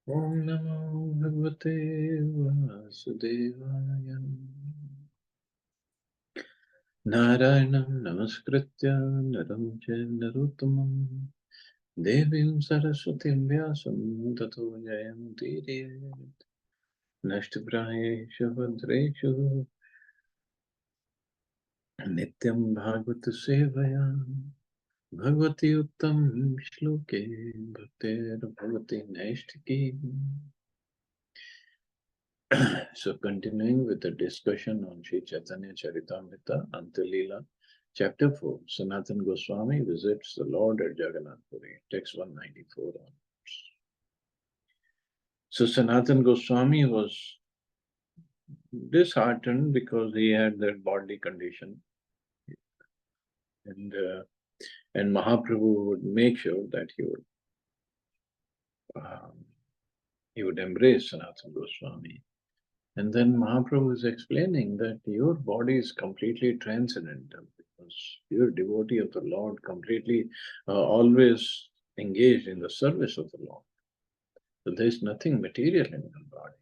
Om Namo Bhagavate Vasudevaya. Narayanam Namaskritya Naram Chaiva Narottamam Devim Saraswatim Vyasam Tato Jayantiriyat Nashtaprayeshu Bhadreshu Nityam Bhagavata Sevaya Bhagavati Uttam Shloke Bhaktir Bhagavati Naishtaki. So continuing with the discussion on Sri Chaitanya Charitamrita, Antya Lila, Chapter 4, Sanatana Goswami visits the Lord at Jagannath Puri, text 194 onwards. So Sanatana Goswami was disheartened because he had that bodily condition, and Mahaprabhu would make sure that he would embrace Sanatana Goswami. And then Mahaprabhu is explaining that your body is completely transcendental because you're a devotee of the Lord, completely always engaged in the service of the Lord. So there's nothing material in your body.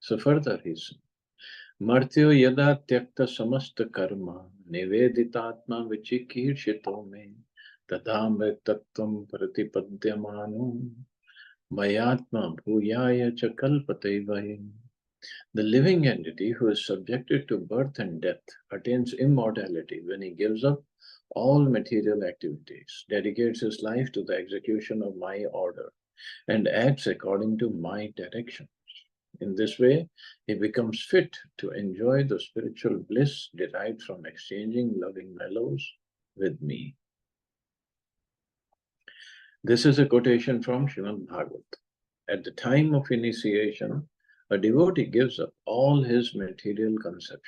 So further he said, Martyo yada tyakta samasta karma niveditatma vichikirshito me tadamre tattvam pratipadyamano mayatma bhuyaya cha kalpatevahim. The living entity who is subjected to birth and death attains immortality when he gives up all material activities, dedicates his life to the execution of my order, and acts according to my directions. In this way, he becomes fit to enjoy the spiritual bliss derived from exchanging loving mellows with me. This is a quotation from Srimad Bhagavad. At the time of initiation, a devotee gives up all his material conceptions.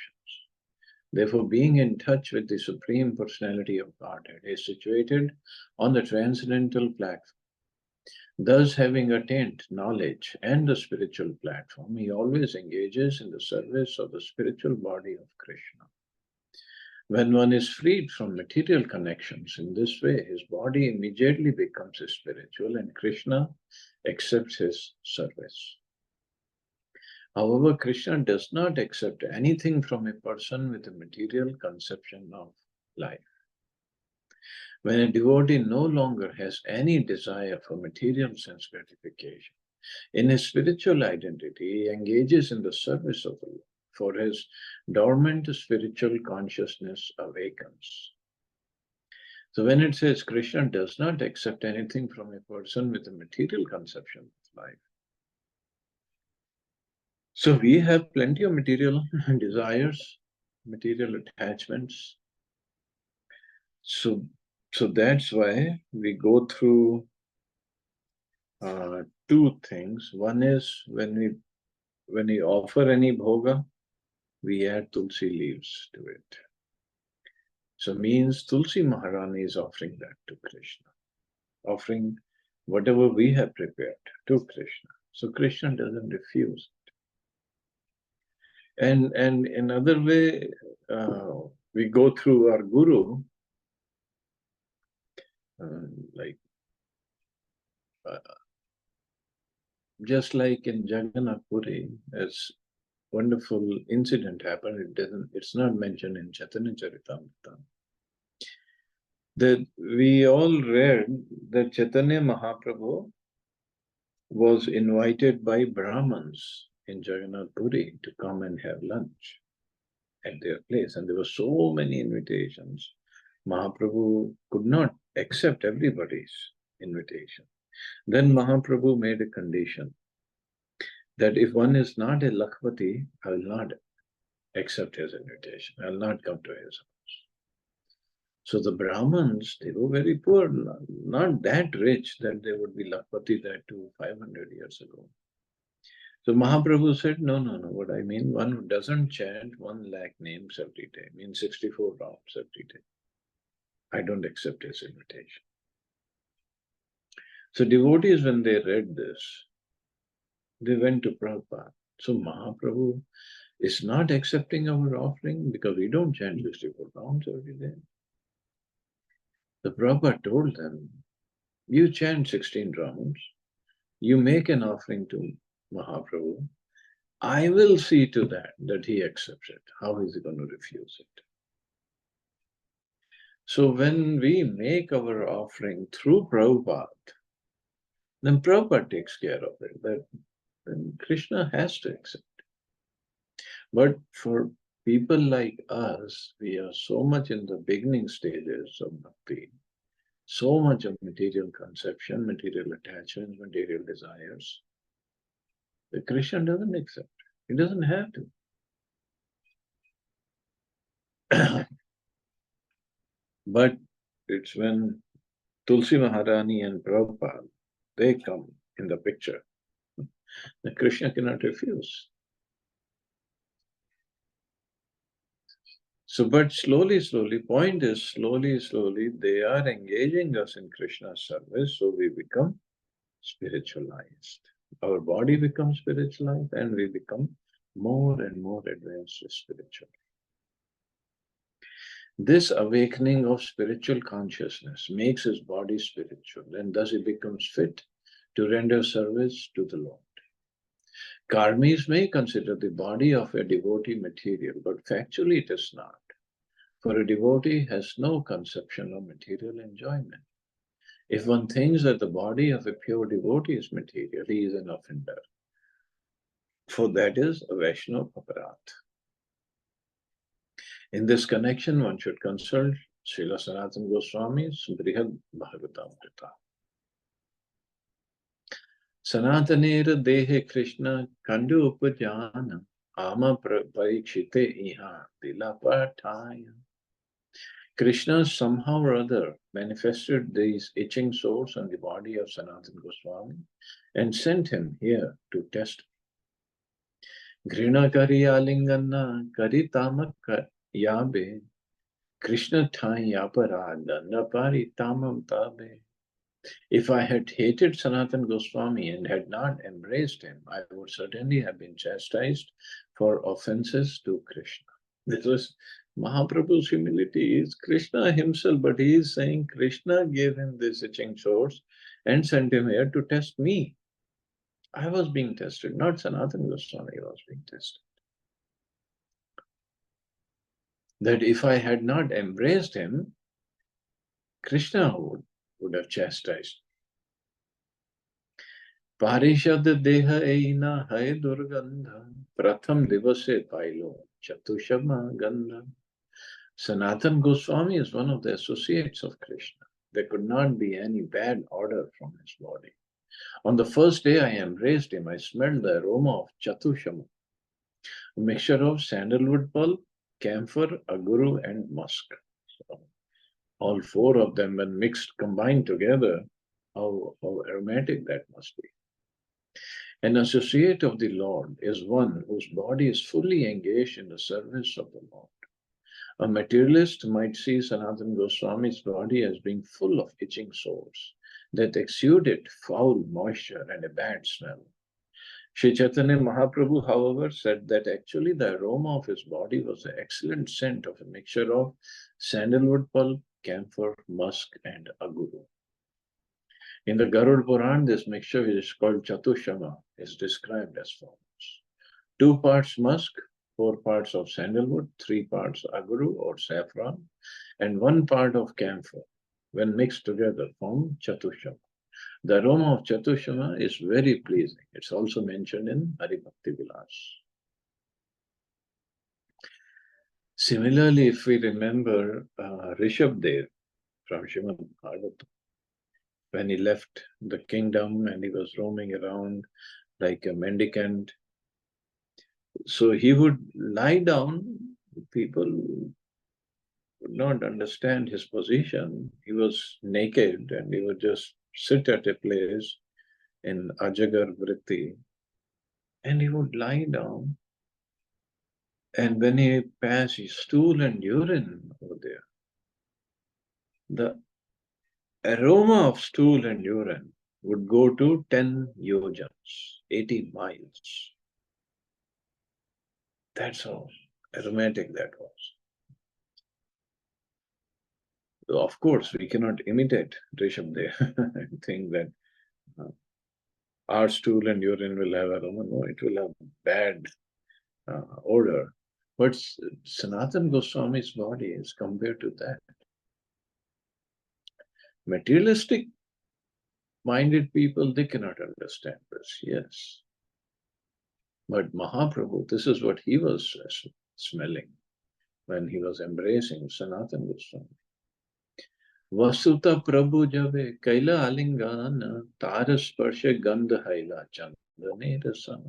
Therefore, being in touch with the Supreme Personality of Godhead is situated on the transcendental platform. Thus, having attained knowledge and the spiritual platform, he always engages in the service of the spiritual body of Krishna. When one is freed from material connections in this way, his body immediately becomes spiritual and Krishna accepts his service. However, Krishna does not accept anything from a person with a material conception of life. When a devotee no longer has any desire for material sense gratification, in his spiritual identity, he engages in the service of the Lord, for his dormant spiritual consciousness awakens. So when it says Krishna does not accept anything from a person with a material conception of life, so we have plenty of material desires, material attachments. So that's why we go through two things. One is when we offer any bhoga, we add tulsi leaves to it. So means Tulsi Maharani is offering that to Krishna, offering whatever we have prepared to Krishna. So Krishna doesn't refuse it. And another way, we go through our guru, like just like in Jagannath Puri, as wonderful incident happened. It's not mentioned in Chaitanya Charitamrita. That we all read that Chaitanya Mahaprabhu was invited by Brahmins in Jagannath Puri to come and have lunch at their place. And there were so many invitations. Mahaprabhu could not accept everybody's invitation. Then Mahaprabhu made a condition that if one is not a Lakhpati, I will not accept his invitation. I will not come to his house. So the Brahmins, they were very poor, not that rich that they would be Lakhpati that too 500 years ago. So Mahaprabhu said, no, what I mean, one who doesn't chant 1 lakh names every day, means 64 rounds every day. I don't accept his invitation. So devotees, when they read this, they went to Prabhupada. So Mahaprabhu is not accepting our offering because we don't chant 64 rounds every day. The Prabhupada told them You chant 16 rounds, you make an offering to Mahaprabhu. I will see to that he accepts it. How is he going to refuse it? So when we make our offering through Prabhupada, then Prabhupada takes care of it. Then Krishna has to accept. But for people like us, we are so much in the beginning stages of bhakti, so much of material conception, material attachments, material desires, that Krishna doesn't accept. He doesn't have to. But it's when Tulsi Maharani and Prabhupada, they come in the picture, that Krishna cannot refuse. So, but slowly, point is slowly, they are engaging us in Krishna's service, so we become spiritualized. Our body becomes spiritualized and we become more and more advanced spiritually. This awakening of spiritual consciousness makes his body spiritual, and thus he becomes fit to render service to the Lord. Karmis may consider the body of a devotee material, but factually it is not. For a devotee has no conception of material enjoyment. If one thinks that the body of a pure devotee is material, he is an offender. For that is a Vaishnava aparat. In this connection, one should consult Srila Sanatana Goswami's Brihad Bhagavatamrita. Sanatanera Dehe Krishna Kandu Upajana Ama Parikshite Iha Dilapataya. Krishna somehow or other manifested these itching sores on the body of Sanatana Goswami and sent him here to test. Grina kari alingana kari tamak yabe Krishna thai aparada napari tamam tabe. If I had hated Sanatana Goswami and had not embraced him, I would certainly have been chastised for offenses to Krishna. This was Mahaprabhu's humility. Is Krishna himself, but he is saying Krishna gave him this itching source and sent him here to test me. I was being tested, not Sanatana Goswami was being tested. That if I had not embraced him, Krishna would have chastised. Parishad deha eina hai durgandha pratham divase pailo chatushama gandha. Sanatana Goswami is one of the associates of Krishna. There could not be any bad odor from his body. On the first day I embraced him, I smelled the aroma of chatushama, a mixture of sandalwood pulp, camphor, aguru, and musk. So, all four of them, when mixed, combined together, how aromatic that must be. An associate of the Lord is one whose body is fully engaged in the service of the Lord. A materialist might see Sanatana Goswami's body as being full of itching sores that exuded foul moisture and a bad smell. Sri Chaitanya Mahaprabhu, however, said that actually the aroma of his body was the excellent scent of a mixture of sandalwood pulp, camphor, musk, and aguru. In the Garud Puran, this mixture, which is called Chatushama, is described as follows: 2 parts musk, 4 parts of sandalwood, 3 parts aguru or saffron, and 1 part of camphor, when mixed together, form Chatushama. The aroma of Chatushama is very pleasing. It's also mentioned in Hari Bhakti Vilas. Similarly, if we remember Rishabdev from Srimad Bhagavatam, when he left the kingdom and he was roaming around like a mendicant, so he would lie down. People would not understand his position. He was naked and he would just sit at a place in Ajagar Vritti and he would lie down. And when he passed his stool and urine over there, the aroma of stool and urine would go to 10 yojans, 80 miles. That's how aromatic that was. of course, we cannot imitate Rishabdev and think that uh, our stool and urine will have aroma. No, it will have bad odor. But Sanatan Goswami's body is compared to that. Materialistic minded people, they cannot understand this, yes. But Mahaprabhu, this is what he was smelling when he was embracing Sanatan Goswami. Vasuta Prabhu Jave Kaila Alingana Taras Parsha Gandha Haila Chandane Rasam.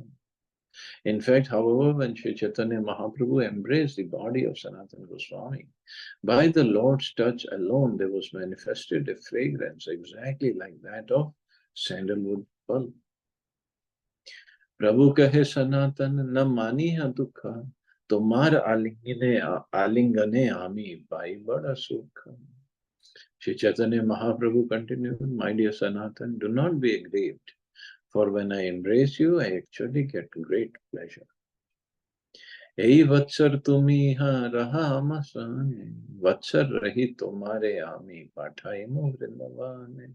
In fact, however, when Sri Chaitanya Mahaprabhu embraced the body of Sanatana Goswami, by the Lord's touch alone, there was manifested a fragrance exactly like that of sandalwood pulp. Prabhu kahe Sanatan na mani ha dukha, tomar alingane ami pai bada sukha. Sri Chaitanya Mahaprabhu continued, my dear Sanatan, do not be aggrieved, for when I embrace you, I actually get great pleasure. यही वत्सर तुमी हाँ रहा मसाने वत्सर रही तुम्हारे आमी पाठाई मो Vrindavan.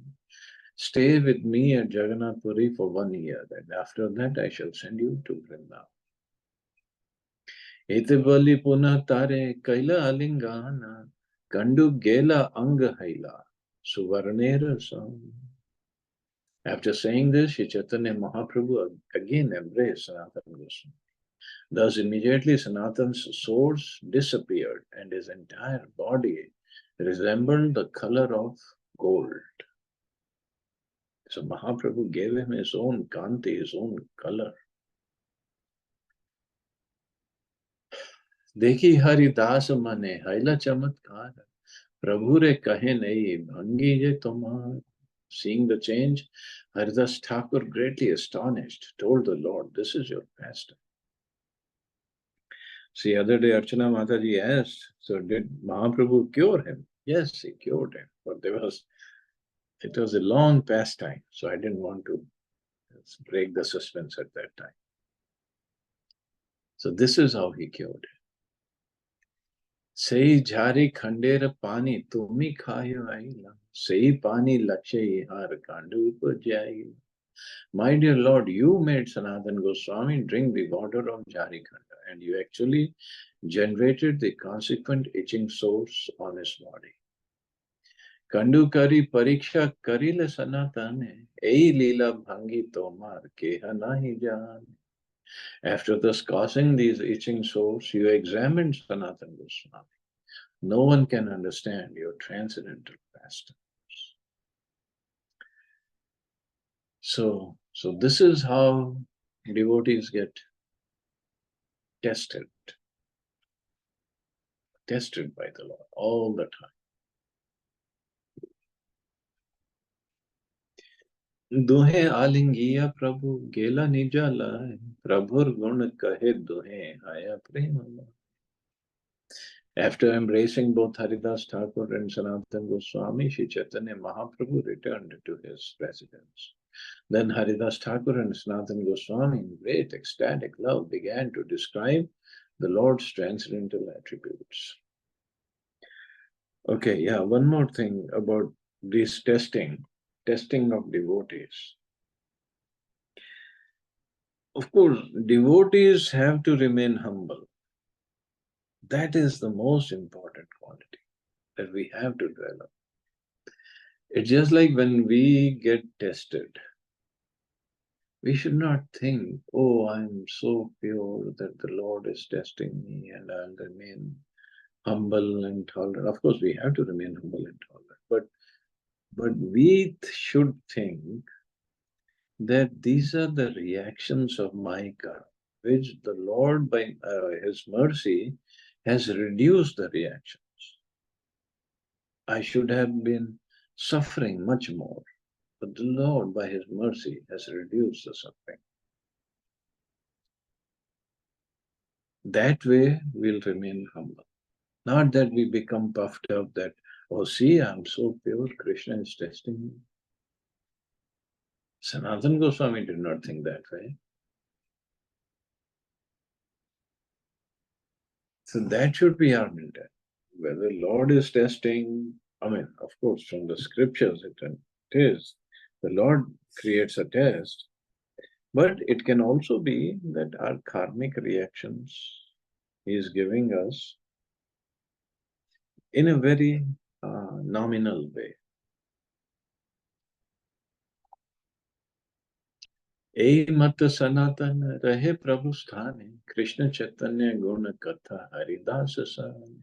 Stay with me at Jagannath Puri for 1 year, and after that I shall send you to Vrindavan. Ete bali punah tare kaila alingana kandu gela anga haila suvarnera sam. After saying this, Shri Chaitanya Mahaprabhu again embraced Sanatana Goswami. Thus, immediately Sanatan's source disappeared and his entire body resembled the color of gold. So Mahaprabhu gave him his own kanti, his own color. देखी हरिदास मने हैला चमत्कार प्रभु रे कहे नहीं भंगी जे तुम्हार. Seeing the change, Haridas Thakur, greatly astonished, told the Lord, this is your pastime. See, other day Archana Mataji asked, so did Mahaprabhu cure him? Yes, he cured him, but it was a long pastime, so I didn't want to break the suspense at that time. So this is how he cured him. Sei jhari khandera pani tumi khayo aila. Sei pani lakshay har kandu upajai. My dear Lord, you made Sanatana Goswami drink the water of Jharikhanda, and you actually generated the consequent itching source on his body. Kandu kari pariksha karile Sanatane, ei lila bhangi tomar keha nahi jaan. After thus causing these itching sores, you examined Sanatana Goswami. No one can understand your transcendental pastimes. So this is how devotees get tested by the Lord all the time. दुहे आलिंगिया प्रभु गेला निजा लाए प्रभुर गुण कहे दुहे आया प्रेम. After embracing both Haridas Thakur and Sanatana Goswami, Shri Chaitanya Mahaprabhu returned to his residence. Then Haridas Thakur and Sanatana Goswami, in great ecstatic love, began to describe the Lord's transcendental attributes. Okay, yeah, one more thing about this testing of devotees. Of course, devotees have to remain humble. That is the most important quality that we have to develop. It's just like when we get tested, we should not think, oh, I'm so pure that the Lord is testing me and I'll remain humble and tolerant. Of course, we have to remain humble and tolerant, but we should think that these are the reactions of my karma, which the Lord, by His mercy, has reduced the reactions. I should have been suffering much more, but the Lord, by His mercy, has reduced the suffering. That way, we'll remain humble. Not that we become puffed up that, oh, see, I'm so pure, Krishna is testing me. Sanatana Goswami did not think that way. So that should be our intent. Whether Lord is testing, I mean, of course, from the scriptures it is. The Lord creates a test, but it can also be that our karmic reactions He is giving us in a very nominal way. ए मत सनातन रहे प्रभु स्थाने कृष्ण चैतन्य गुण कथा हरिदास साने.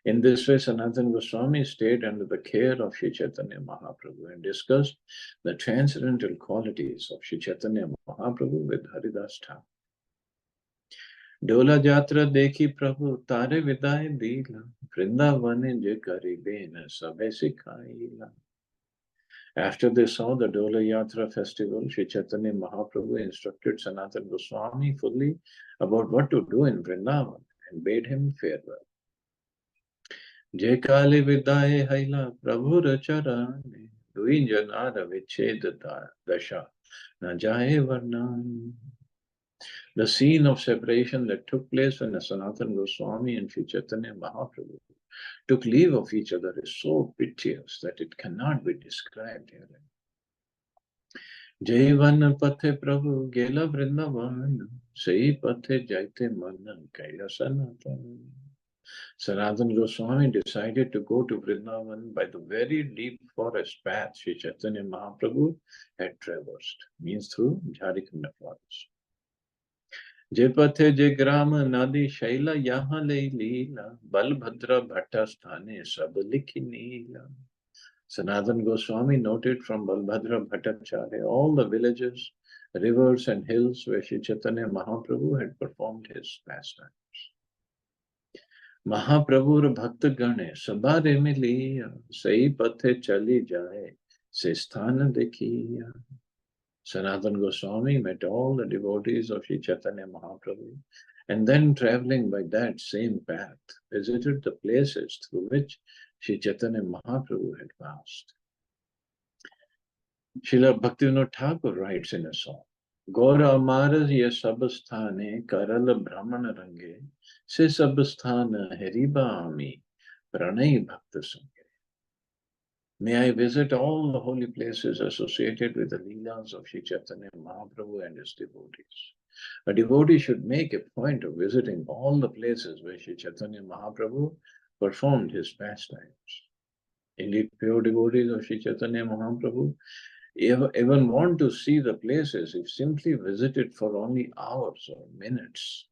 In this way, Sanatana Goswami stayed under the care of Sri Chaitanya Mahaprabhu and discussed the transcendental qualities of Sri Chaitanya Mahaprabhu with Haridas Thakur. डोला यात्रा देखी प्रभु तारे विदाई दीला वृंदावन जे करीबे न सबे सिखाईला. After they saw the Dola Yatra festival, Sri Chaitanya Mahaprabhu instructed Sanatana Goswami fully about what to do in Vrindavan and bade him farewell. Jai Kali Vidaye Haila Prabhu Racharane Dui Janara Vichedata Dasha Na Jaye Varnan. The scene of separation that took place when Sanatana Goswami and Sri Chaitanya Mahaprabhu took leave of each other is so piteous that it cannot be described here. जय one पथे प्रभु गेला वृंदावन सही पथे जाते मन कैला सनातन. Sanatana Goswami decided to go to Vrindavan by the very deep forest path Sri Chaitanya Mahaprabhu had traversed, means through Jharikanda forest. जे पथे जे ग्राम नदी शैला यहाँ ले लीला बलभद्र भट्ट स्थाने सब लिखी नीला. Sanatana Goswami noted from Balbhadra Bhattacharya all the villages, rivers and hills where Sri Chaitanya Mahaprabhu had performed his pastimes. Mahaprabhur Bhakta Gane Sabare Miliya Sai Pathe Chali Jaye Se Sthana Dekhiya. Sanatana Goswami met all the devotees of Sri Chaitanya Mahaprabhu and then traveling by that same path visited the places through which Sri Chaitanya Mahaprabhu had passed. Srila Bhaktivinoda Thakur writes in a song, Gaura Amaras ye sabasthane karala brahmana range se sabasthana heriba ami pranay bhakta sange. May I visit all the holy places associated with the Leelas of Sri Chaitanya Mahaprabhu and his devotees. A devotee should make a point of visiting all the places where Sri Chaitanya Mahaprabhu performed his pastimes. Indeed, pure devotees of Sri Chaitanya Mahaprabhu even want to see the places if simply visited for only hours or minutes,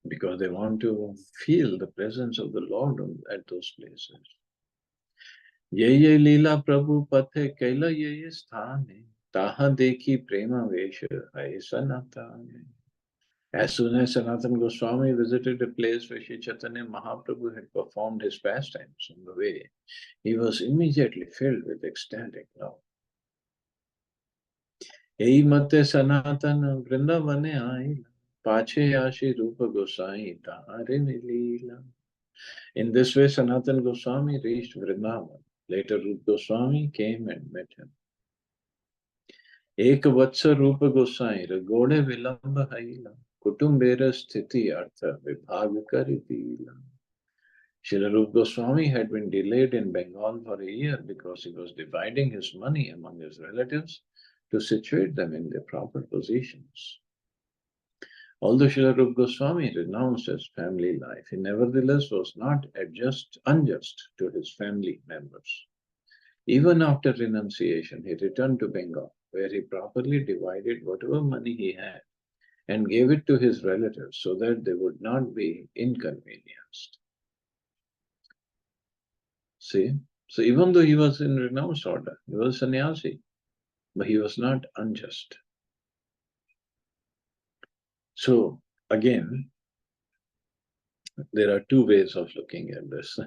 because they want to feel the presence of the Lord at those places. Ye Lila Prabhu Pathe Kaila ye sthane Taha Dekhi Prema Vesha Hai Sanatane. As soon as Sanatana Goswami visited a place where Sri Chaitanya Mahaprabhu had performed his pastimes on the way, he was immediately filled with ecstatic love. Ei mate Sanatana Vrindavane Aila Pache Ashi Rupa Gosai Tahare Nilila. In this way, Sanatana Goswami reached Vrindavan. Later, Rupa Goswami came and met him. Ek Vatsa Rupa Gosai Ragode Vilamba Haila Kutumbera Sthiti Artha Vibhaga Karidila. Srila Rupa Goswami had been delayed in Bengal for a year because he was dividing his money among his relatives to situate them in their proper positions. Although Srila Rupa Goswami renounced his family life, he nevertheless was not unjust to his family members. Even after renunciation, he returned to Bengal, where he properly divided whatever money he had and gave it to his relatives so that they would not be inconvenienced. See? So even though he was in renounced order, he was sannyasi, but he was not unjust. So again, there are two ways of looking at this.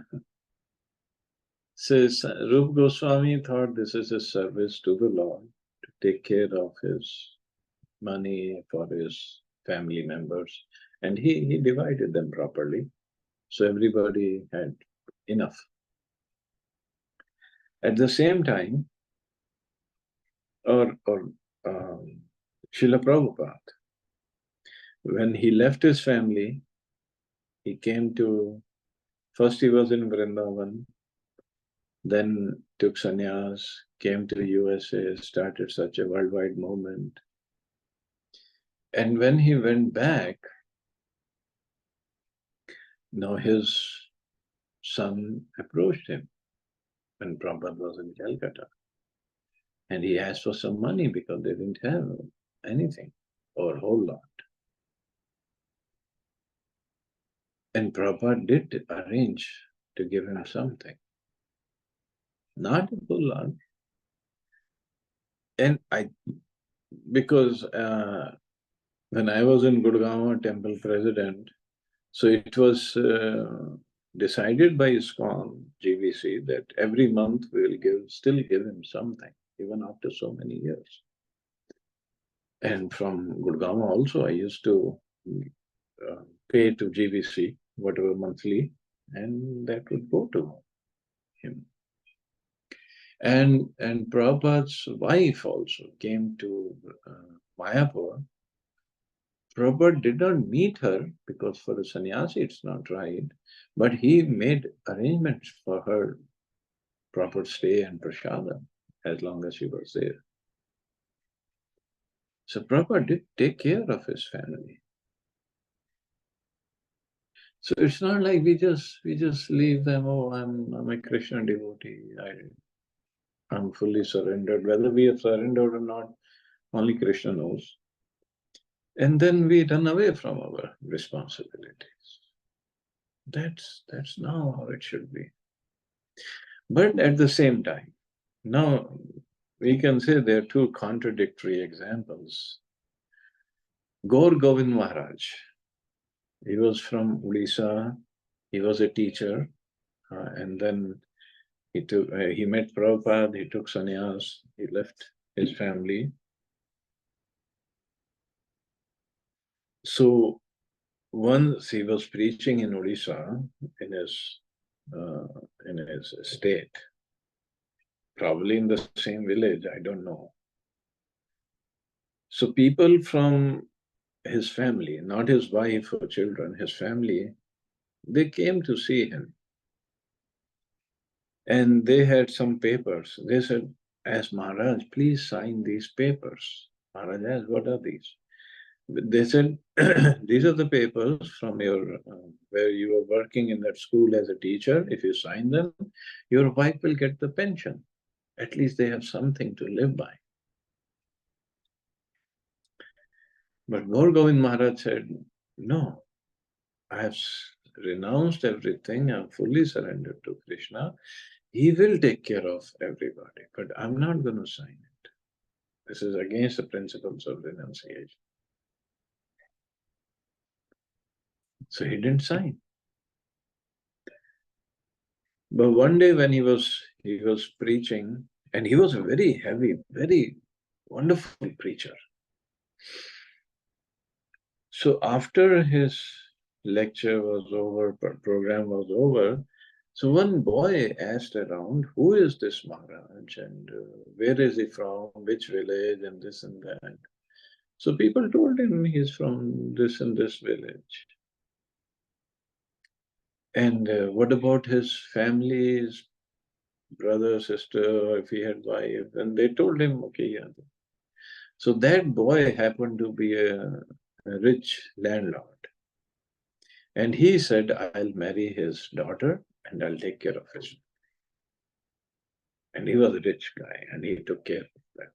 So Rupa Goswami thought this is a service to the Lord to take care of his money for his family members, and he divided them properly, so everybody had enough. At the same time, Srila Prabhupada, when he left his family, he came to First he was in Vrindavan, then took sannyas, came to USA, started such a worldwide movement. And when he went back, now his son approached him when Prabhupada was in Calcutta. And he asked for some money because they didn't have anything or a whole lot. And Prabhupada did arrange to give him something. Not a whole lot. And because when I was in Gurgaon temple president, so it was decided by ISKCON, GVC, that every month we will still give him something, even after so many years. And from Gurgaon also, I used to pay to GVC, whatever monthly, and that would go to him. And Prabhupada's wife also came to Mayapur. Prabhupada did not meet her because for a sannyasi it's not right, but he made arrangements for her proper stay and prasada as long as she was there. So Prabhupada did take care of his family. So it's not like we just leave them. Oh, I'm a Krishna devotee. I'm fully surrendered. Whether we have surrendered or not, only Krishna knows. And then we run away from our responsibilities. That's not how it should be. But at the same time, now we can say there are two contradictory examples. Gaur Govind Maharaj, he was from Odisha, he was a teacher, and then he met Prabhupada, he took sannyas, he left his family. So once he was preaching in Odisha, in his state, probably in the same village, I don't know. So people from his family, not his wife or children, his family, they came to see him. And they had some papers. They said, "As Maharaj, please sign these papers." Maharaj asked, "What are these?" They said, "These are the papers from your where you were working in that school as a teacher. If you sign them, your wife will get the pension. At least they have something to live by." But Gaur Govind Maharaj said, "No, I have renounced everything. I'm fully surrendered to Krishna. He will take care of everybody, but I'm not going to sign it. This is against the principles of renunciation." So he didn't sign. But one day when he was preaching, and he was a very heavy, very wonderful preacher. So after his lecture was over, program was over, so one boy asked around, "Who is this Maharaj, and where is he from, which village, and this and that?" So people told him he's from this and this village. And what about his family, his brother, sister, if he had wife? And they told him, okay, yeah. So that boy happened to be a rich landlord. And he said, "I'll marry his daughter and I'll take care of his." And he was a rich guy and he took care of that.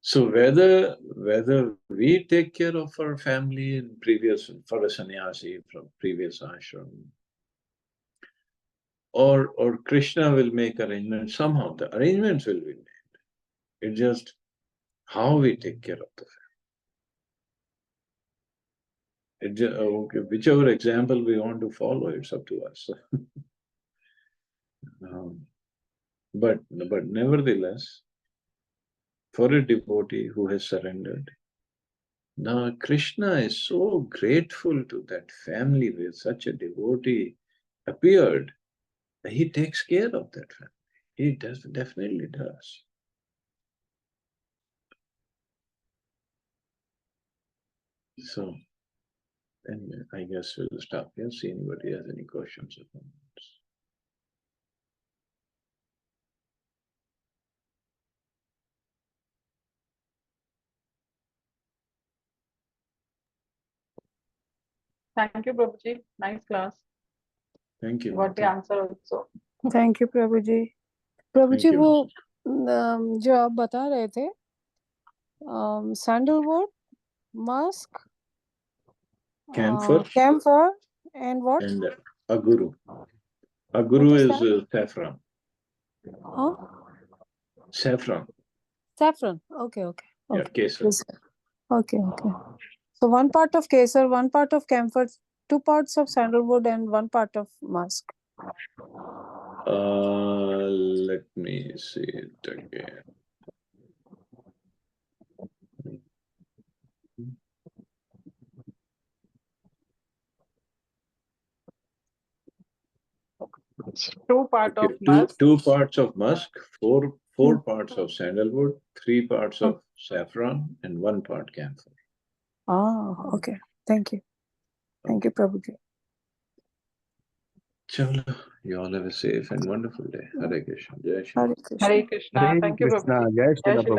So whether we take care of our family in previous, for a sannyasi from previous ashram, or Krishna will make arrangements, somehow the arrangements will be made. It's just how we take care of the family. Okay, whichever example we want to follow, it's up to us. um, but nevertheless, for a devotee who has surrendered, now Krishna is so grateful to that family where such a devotee appeared. He takes care of that family. He definitely does. So And I guess we'll stop here, see anybody has any questions or comments. Thank you, Prabhuji. Nice class. Thank you. Got the answer also. Thank you Prabhu ji. Prabhu Thank ji you. वो जो आप बता रहे थे sandalwood, musk, Camphor camphor, and what? and aguru. Aguru What is is that? saffron. Huh? Saffron. Saffron. Okay, okay. Yeah, Okay. kesar. Kesar. Okay, okay. So one part of kesar, one part of camphor, 2 parts of sandalwood, and 1 part of musk. Let me see it again. Two part Okay, of musk. two parts of musk, four parts of sandalwood, 3 parts of saffron, and 1 part camphor. Oh, okay. Thank you. Thank you, Prabhuji. Chalo, you all have a safe and wonderful day. Hare Krishna. Jai Shri. Hare Krishna. Hare Krishna. Hare Thank you, Krishna. Prabhuji. Jai Shri Jai Shri